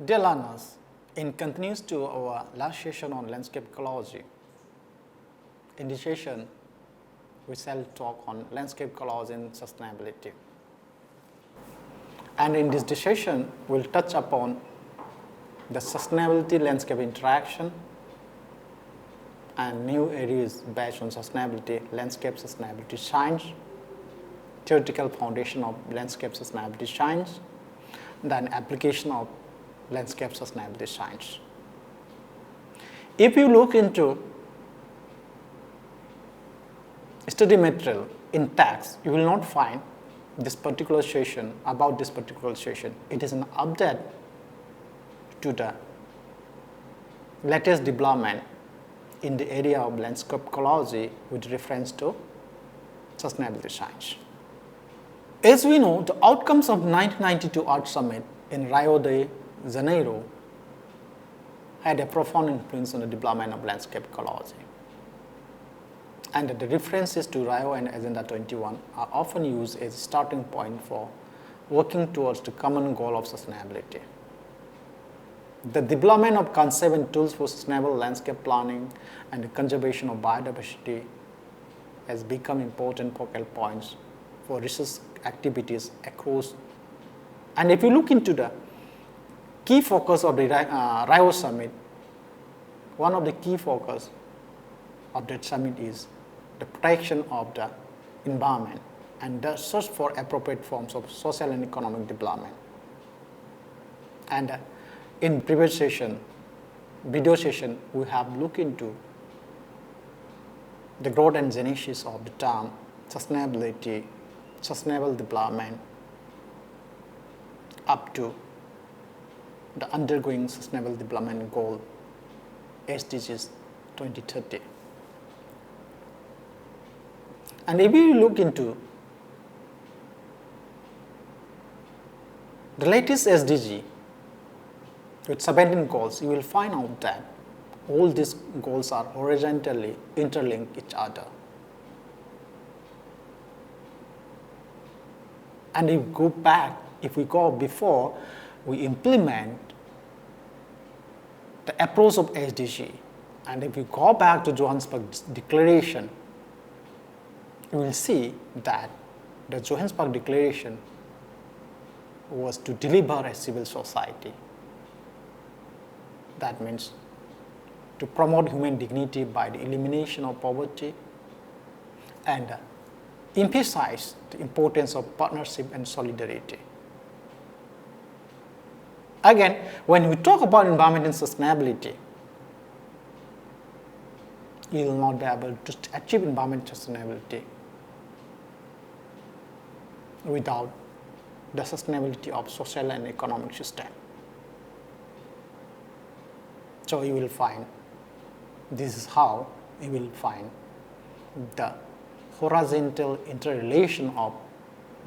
Dear learners, in continues to our last session on landscape ecology, in this session we shall talk on landscape ecology and sustainability. And in this session we will touch upon the sustainability landscape interaction and new areas based on sustainability, landscape sustainability science, theoretical foundation of landscape sustainability science, then application of landscape sustainability science. If you look into study material in text, you will not find this particular session about this particular session. It is an update to the latest development in the area of landscape ecology with reference to sustainability science. As we know, the outcomes of 1992 Earth Summit in Rio de Janeiro had a profound influence on the development of landscape ecology. And the references to Rio and Agenda 21 are often used as a starting point for working towards the common goal of sustainability. The development of concepts and tools for sustainable landscape planning and the conservation of biodiversity has become important focal points for research activities across. And if you look into the key focus of the Rio Summit, one of the key focus of that summit is the protection of the environment and the search for appropriate forms of social and economic development. And in previous session, video session, we have looked into the growth and genesis of the term sustainability, sustainable development, up to the undergoing sustainable development goal, SDGs 2030. And if you look into the latest SDG with 17 goals, you will find out that all these goals are horizontally interlinked each other. And if we go before, we implement the approach of SDG. And if you go back to Johannesburg Declaration, you will see that the Johannesburg Declaration was to deliver a civil society. That means to promote human dignity by the elimination of poverty and emphasize the importance of partnership and solidarity. Again, when we talk about environment and sustainability, you will not be able to achieve environment sustainability without the sustainability of social and economic system. So you will find, this is how you will find the horizontal interrelation of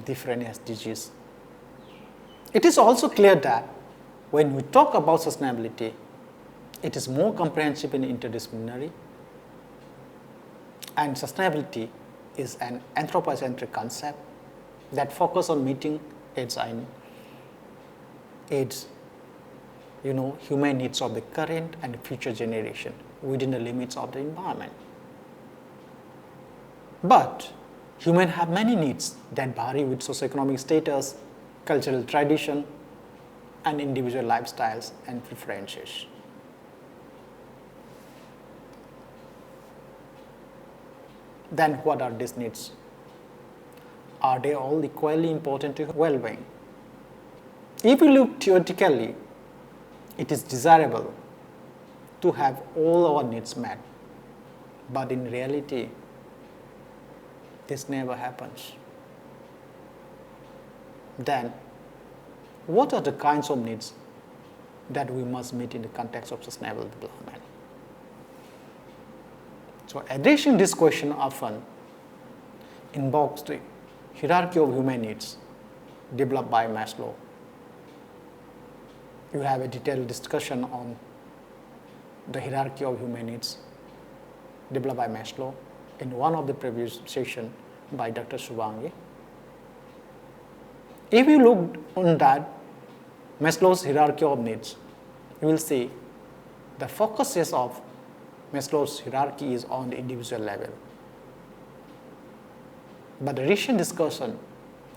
different SDGs. It is also clear that when we talk about sustainability, it is more comprehensive and interdisciplinary, and sustainability is an anthropocentric concept that focuses on meeting human needs of the current and future generation within the limits of the environment. But humans have many needs that vary with socioeconomic status, cultural tradition, and individual lifestyles and preferences. Then what are these needs? Are they all equally important to well-being? If you look theoretically, it is desirable to have all our needs met, but in reality, this never happens. Then, what are the kinds of needs that we must meet in the context of sustainable development? So, addressing this question often invokes the hierarchy of human needs developed by Maslow. You have a detailed discussion on the hierarchy of human needs developed by Maslow in one of the previous sessions by Dr. Subhangi. If you look on that Maslow's hierarchy of needs, you will see the focuses of Maslow's hierarchy is on the individual level. But the recent discussion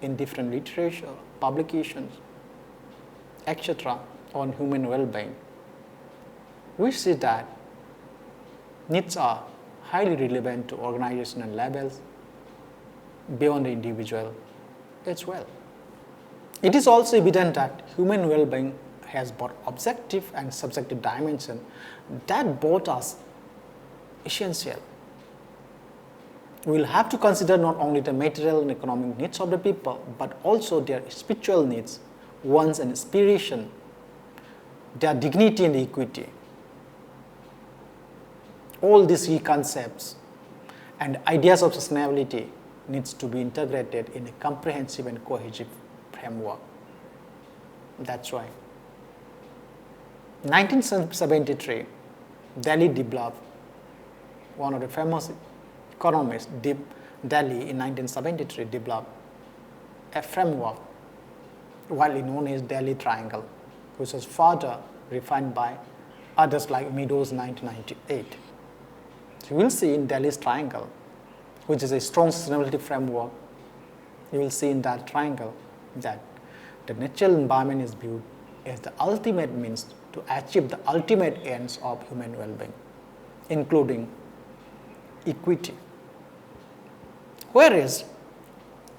in different literature, publications, etc. on human well-being, we see that needs are highly relevant to organizational levels beyond the individual as well. It is also evident that human well-being has both objective and subjective dimension that both are essential. We will have to consider not only the material and economic needs of the people, but also their spiritual needs, wants and aspiration, their dignity and equity. All these key concepts and ideas of sustainability needs to be integrated in a comprehensive and cohesive framework. That's why 1973, Daly developed, one of the famous economists, Daly in 1973 developed a framework widely known as Daly triangle, which was further refined by others like Meadows in 1998. So you will see in Daly's triangle, which is a strong sustainability framework, you will see in that triangle that the natural environment is viewed as the ultimate means to achieve the ultimate ends of human well-being, including equity. Whereas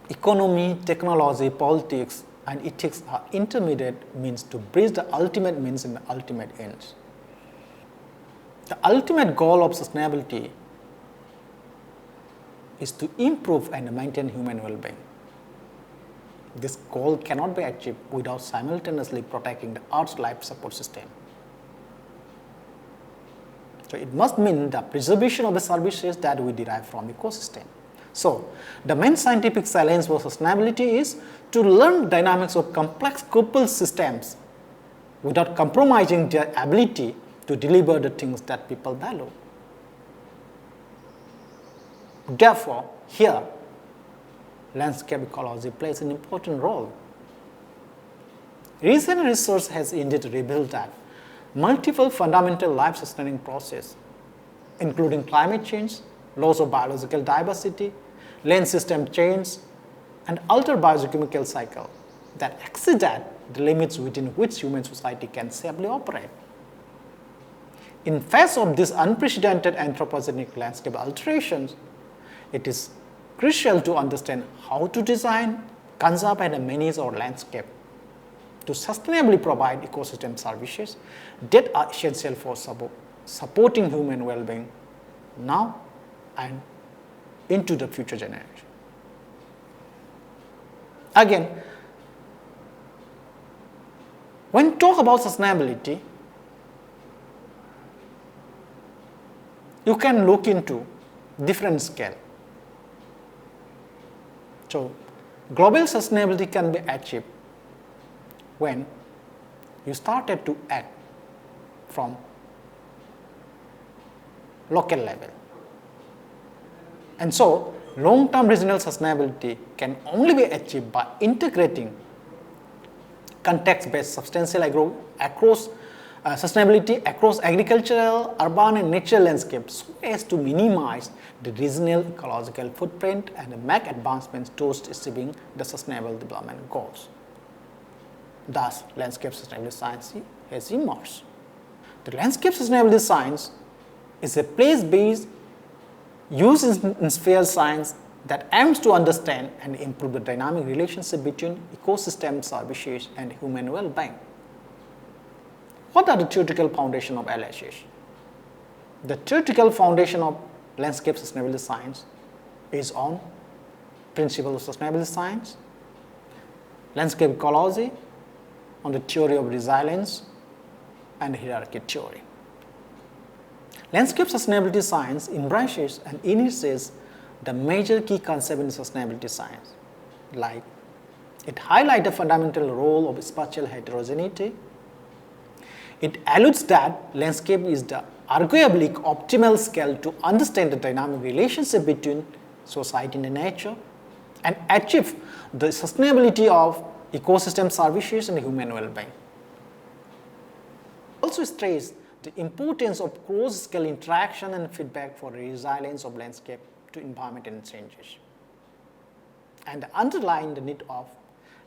economy, technology, politics, and ethics are intermediate means to bridge the ultimate means and the ultimate ends. The ultimate goal of sustainability is to improve and maintain human well-being. This goal cannot be achieved without simultaneously protecting the Earth's life support system. So it must mean the preservation of the services that we derive from the ecosystem. So the main scientific challenge for sustainability is to learn dynamics of complex coupled systems without compromising their ability to deliver the things that people value. Therefore, here, landscape ecology plays an important role. Recent research has indeed revealed that multiple fundamental life-sustaining processes, including climate change, loss of biological diversity, land system change, and altered biogeochemical cycle that exceed the limits within which human society can safely operate. In face of these unprecedented anthropogenic landscape alterations, it is crucial to understand how to design, conserve, and manage our landscape to sustainably provide ecosystem services that are essential for supporting human well-being now and into the future generation. Again, when we talk about sustainability, you can look into different scale. So, global sustainability can be achieved when you started to act from local level. And so, long-term regional sustainability can only be achieved by integrating context-based substantial sustainability across agricultural, urban, and natural landscapes so as to minimize the regional ecological footprint and make advancements towards achieving the sustainable development goals. Thus, landscape sustainability science has emerged. The landscape sustainability science is a place-based used in sphere science that aims to understand and improve the dynamic relationship between ecosystem services and human well-being. What are the theoretical foundation of LSS? The theoretical foundation of landscape sustainability science is on principles of sustainability science, landscape ecology, on the theory of resilience, and hierarchy theory. Landscape sustainability science embraces and initiates the major key concepts in sustainability science, like it highlights the fundamental role of spatial heterogeneity. It alludes that landscape is the arguably optimal scale to understand the dynamic relationship between society and nature and achieve the sustainability of ecosystem services and human well-being. also stress the importance of cross-scale interaction and feedback for the resilience of landscape to environmental changes, and underline the need of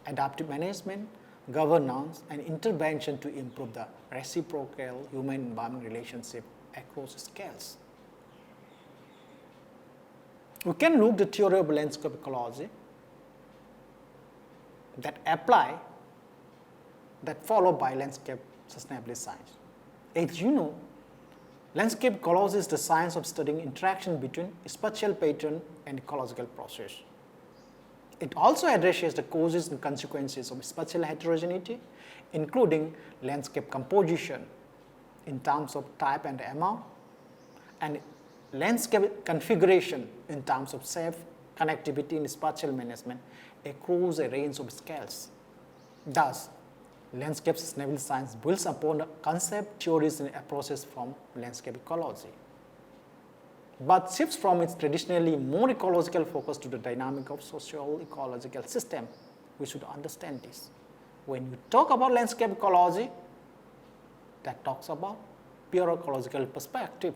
adaptive management, governance, and intervention to improve the reciprocal human-environment relationship across scales. We can look at the theory of landscape ecology that follow by landscape sustainability science. As you know, landscape ecology is the science of studying interaction between spatial pattern and ecological process. It also addresses the causes and consequences of spatial heterogeneity, including landscape composition in terms of type and amount, and landscape configuration in terms of safe connectivity and spatial management across a range of scales. Thus, landscape sustainability science builds upon the concept, theories, and approaches from landscape ecology, but shifts from its traditionally more ecological focus to the dynamic of socio-ecological system. We should understand this. When you talk about landscape ecology, that talks about pure ecological perspective.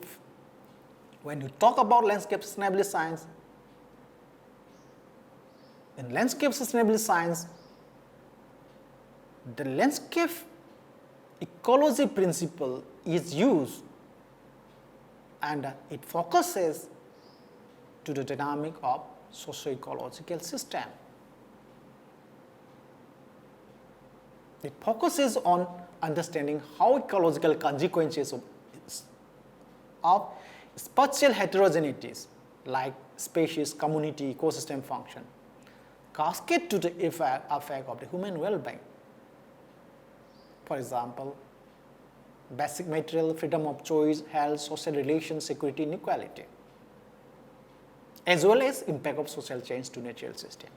When you talk about landscape sustainability science, in landscape sustainability science, the landscape ecology principle is used, and it focuses to the dynamic of socio-ecological system. It focuses on understanding how ecological consequences of spatial heterogeneities like species, community, ecosystem function cascade to the effect of the human well-being. For example, basic material, freedom of choice, health, social relations, security, and equality, as well as impact of social change to natural system.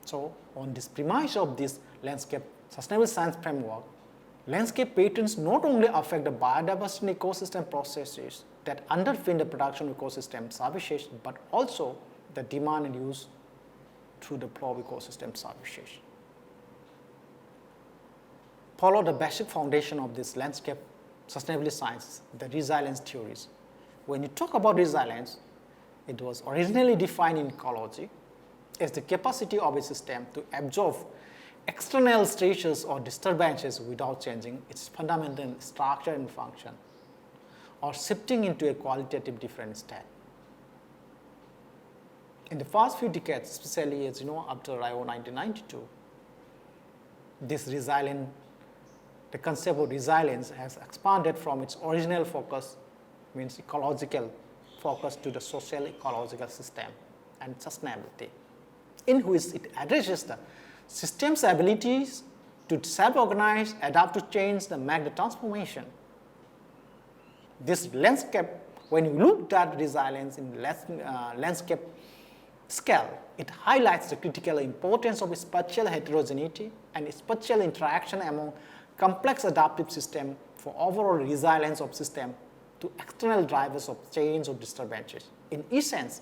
So, on this premise of this landscape sustainable science framework, landscape patterns not only affect the biodiversity and ecosystem processes that underpin the production of ecosystem services, but also the demand and use through the flow of ecosystem services. Follow the basic foundation of this landscape sustainability science, the resilience theories. When you talk about resilience, it was originally defined in ecology as the capacity of a system to absorb external stressors or disturbances without changing its fundamental structure and function, or shifting into a qualitative different state. In the first few decades, especially as you know after Rio 1992, the concept of resilience has expanded from its original focus, means ecological focus, to the social ecological system and sustainability, in which it addresses the system's abilities to self-organize, adapt to change, and make the transformation. This landscape, when you look at resilience in landscape scale, it highlights the critical importance of spatial heterogeneity and spatial interaction among complex adaptive systems for overall resilience of system to external drivers of change or disturbances. In essence,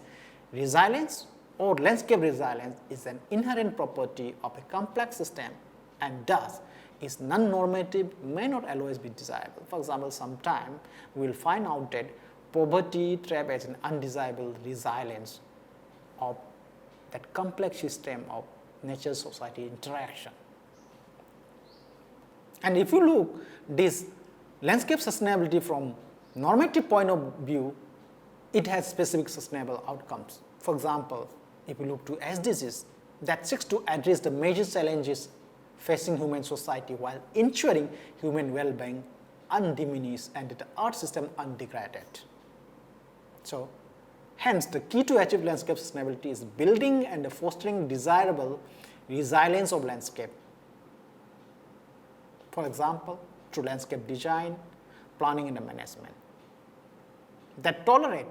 resilience or landscape resilience is an inherent property of a complex system, and thus is non-normative, may not always be desirable. For example, sometime we will find out that poverty trapped as an undesirable resilience of that complex system of nature-society interaction. And if you look this landscape sustainability from normative point of view, it has specific sustainable outcomes. For example, if you look to SDGs that seeks to address the major challenges facing human society while ensuring human well-being undiminished and the earth system undegraded. So, hence the key to achieve landscape sustainability is building and fostering desirable resilience of landscape. For example, through landscape design, planning and management that tolerate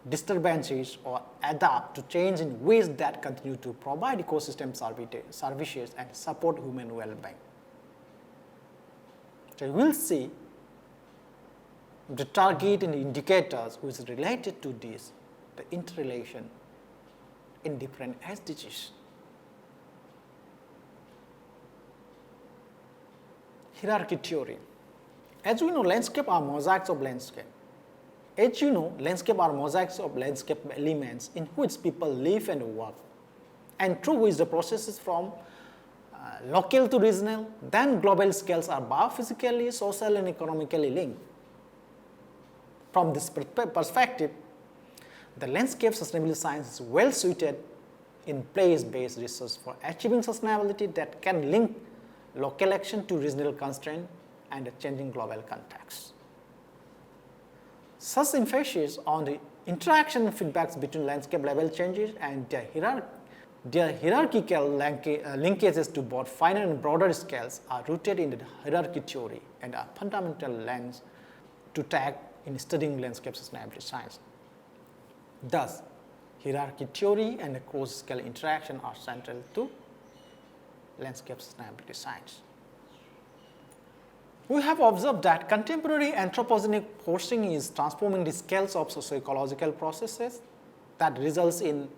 disturbances or adapt to change in ways that continue to provide ecosystem services and support human well-being. So, we will see the target and indicators which is related to this, the interrelation in different SDGs. Hierarchy theory. As we know, landscape are mosaics of landscape. As you know, landscape are mosaics of landscape elements in which people live and work, and through which the processes from local to regional, then global scales are biophysically, social, and economically linked. From this perspective, the landscape sustainability science is well suited in place-based research for achieving sustainability that can link local action to regional constraint and a changing global context. Such emphasis on the interaction and feedbacks between landscape level changes and their hierarchical linkages to both finer and broader scales are rooted in the hierarchy theory and are fundamental lens to take in studying landscape sustainability science. Thus, hierarchy theory and the cross-scale interaction are central to landscape sustainability science. We have observed that contemporary anthropogenic forcing is transforming the scales of socioecological processes that results in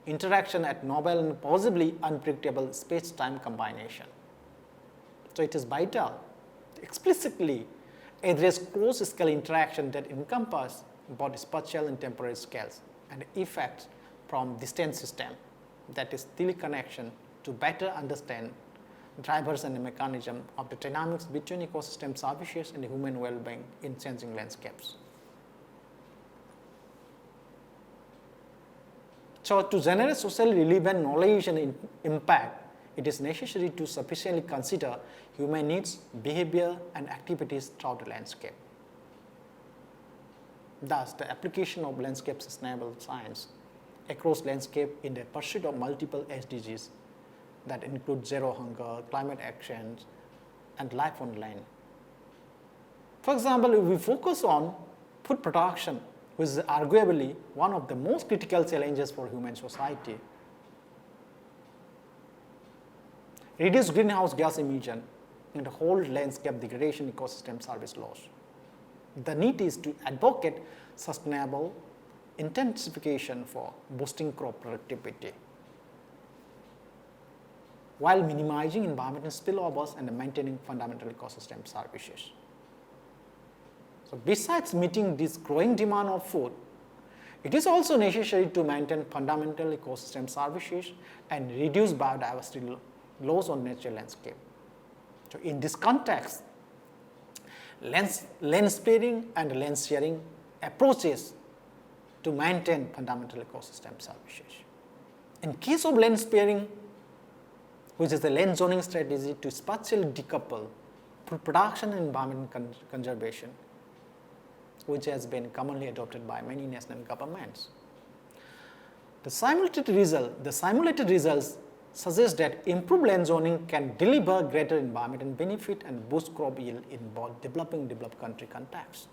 interaction at novel and possibly unpredictable space-time combination. So it is vital to explicitly address cross-scale interaction that encompass both spatial and temporal scales and effects from distant system, that is Daly connection, to better understand drivers and the mechanism of the dynamics between ecosystem services and human well-being in changing landscapes. So, to generate socially relevant knowledge and impact, it is necessary to sufficiently consider human needs, behavior, and activities throughout the landscape. Thus, the application of landscape sustainable science across landscape in the pursuit of multiple SDGs that include zero hunger, climate actions, and life on land. For example, if we focus on food production, which is arguably one of the most critical challenges for human society, reduce greenhouse gas emission and hold landscape degradation ecosystem service loss. The need is to advocate sustainable intensification for boosting crop productivity, while minimizing environmental spillovers and maintaining fundamental ecosystem services. So, besides meeting this growing demand of food, it is also necessary to maintain fundamental ecosystem services and reduce biodiversity loss on natural landscape. So, in this context, land sparing and land sharing approaches to maintain fundamental ecosystem services. In case of land sparing, which is the land zoning strategy to spatially decouple food production and environmental conservation, which has been commonly adopted by many national governments. The simulated results suggest that improved land zoning can deliver greater environmental benefit and boost crop yield in both developing and developed country contexts.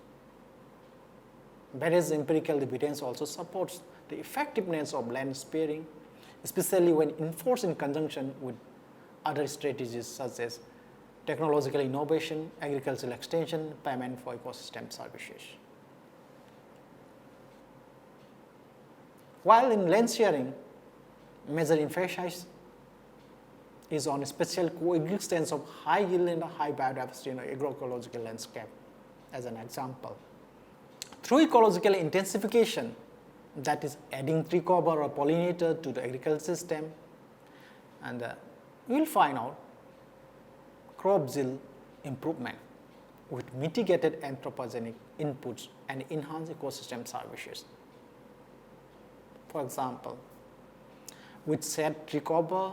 Whereas empirical evidence also supports the effectiveness of land sparing, especially when enforced in conjunction with other strategies such as technological innovation, agricultural extension, payment for ecosystem services. While in land sharing, major emphasis is on spatial coexistence of high yield and high biodiversity in agroecological landscape as an example. Through ecological intensification, that is adding tree cover or pollinator to the agricultural system, and we will find out crop yield improvement with mitigated anthropogenic inputs and enhanced ecosystem services. For example, with said tree cover,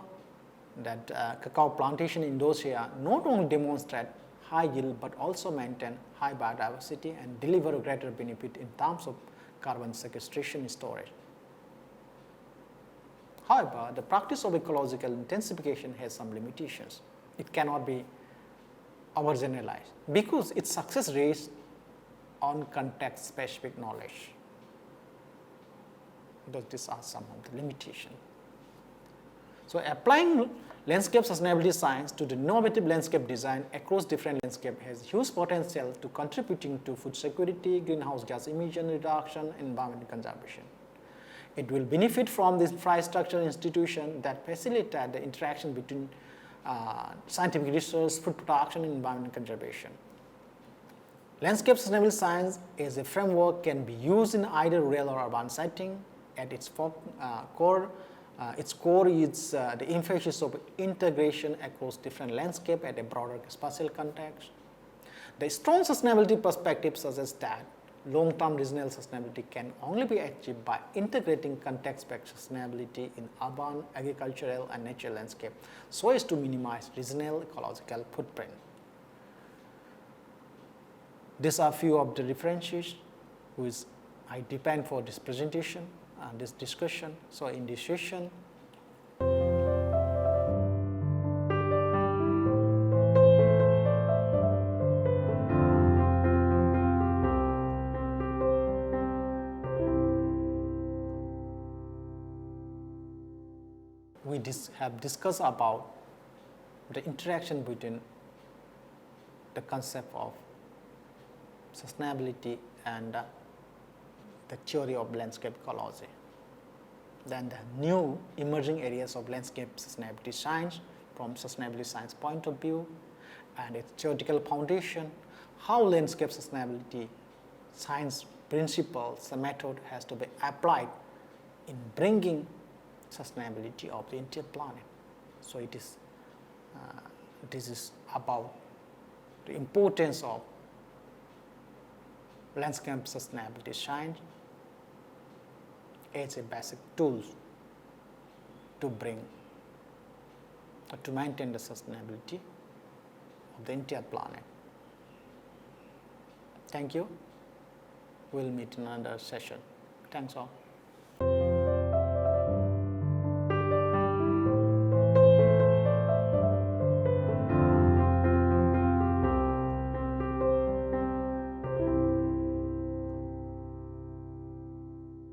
that cacao plantation in Indonesia not only demonstrate high yield but also maintain high biodiversity and deliver greater benefit in terms of carbon sequestration storage. However, the practice of ecological intensification has some limitations. It cannot be overgeneralized because its success rests on context-specific knowledge. These are some of the limitations. So, applying landscape sustainability science to the innovative landscape design across different landscapes has huge potential to contributing to food security, greenhouse gas emission reduction, and environmental conservation. It will benefit from this infrastructure institution that facilitate the interaction between scientific research, food production, and environmental conservation. Landscape sustainability science as a framework can be used in either rural or urban setting. At its core is the emphasis of integration across different landscape at a broader spatial context. The strong sustainability perspective suggests that long-term regional sustainability can only be achieved by integrating context-based sustainability in urban, agricultural, and natural landscape so as to minimize regional ecological footprint. These are few of the references which I depend for this presentation and this discussion. So in this session, we have discussed about the interaction between the concept of sustainability and the theory of landscape ecology. Then the new emerging areas of landscape sustainability science from sustainability science point of view and its theoretical foundation, how landscape sustainability science principles, the method has to be applied in bringing sustainability of the entire planet. So it is this is about the importance of landscape sustainability science as a basic tool to bring or to maintain the sustainability of the entire planet. Thank you. We'll meet in another session. Thanks all.